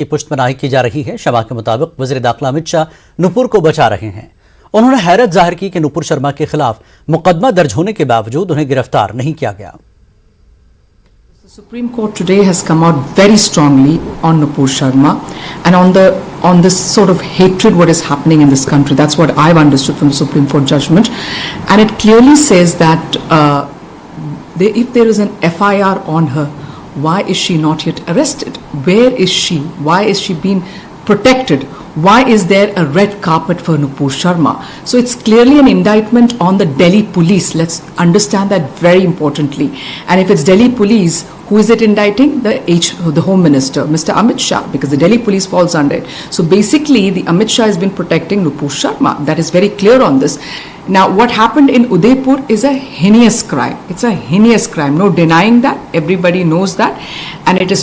की पुष्टमनाही की जा रही है। शमा के मुताबिक वज़ीर दाखिला अमित शाह नुपुर को बचा रहे हैं। उन्होंने हैरत जाहिर की कि नुपुर शर्मा के खिलाफ मुकदमा दर्ज होने के बावजूद उन्हें गिरफ्तार नहीं किया गया। The Supreme Court today has come out very strongly on Nupur Sharma and on this sort of hatred what is happening in this country. That's what I've understood from the Supreme Court judgment, and it clearly says that if there is an FIR on her, why is she not yet arrested? Where is she? Why is she being protected? Why is there a red carpet for Nupur Sharma? So it's clearly an indictment on the Delhi police. Let's understand that very importantly. And if it's Delhi police, who is it indicting? The Home Minister, Mr. Amit Shah, because the Delhi police falls under it. So basically, the Amit Shah has been protecting Nupur Sharma. That is very clear on this. Now, what happened in Udaipur is a heinous crime. It's a heinous crime. No denying that. Everybody knows that. And it is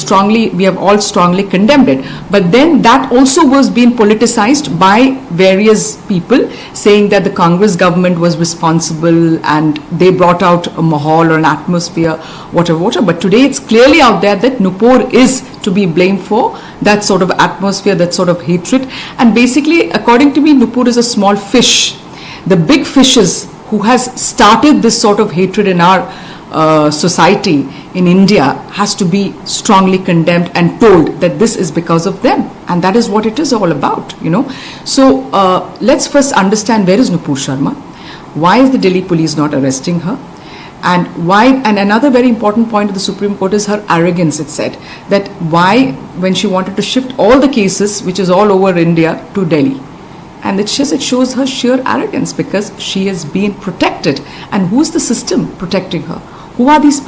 we have all strongly condemned it. But then that also was being politicized by various people, saying that the Congress government was responsible and they brought out a mahal or an atmosphere, whatever. But today it's clearly out there that Nupur is to be blamed for that sort of atmosphere, that sort of hatred. And basically, according to me, Nupur is a small fish. The big fishes who has started this sort of hatred in our society in India has to be strongly condemned and told that this is because of them, and that is what it is all about, you know. So let's first understand, where is Nupur Sharma? Why is the Delhi police not arresting her? And why? And another very important point of the Supreme Court is her arrogance. It said that why, when she wanted to shift all the cases, which is all over India, to Delhi. And it shows her sheer arrogance, because she is being protected. And who's the system protecting her? Who are these people?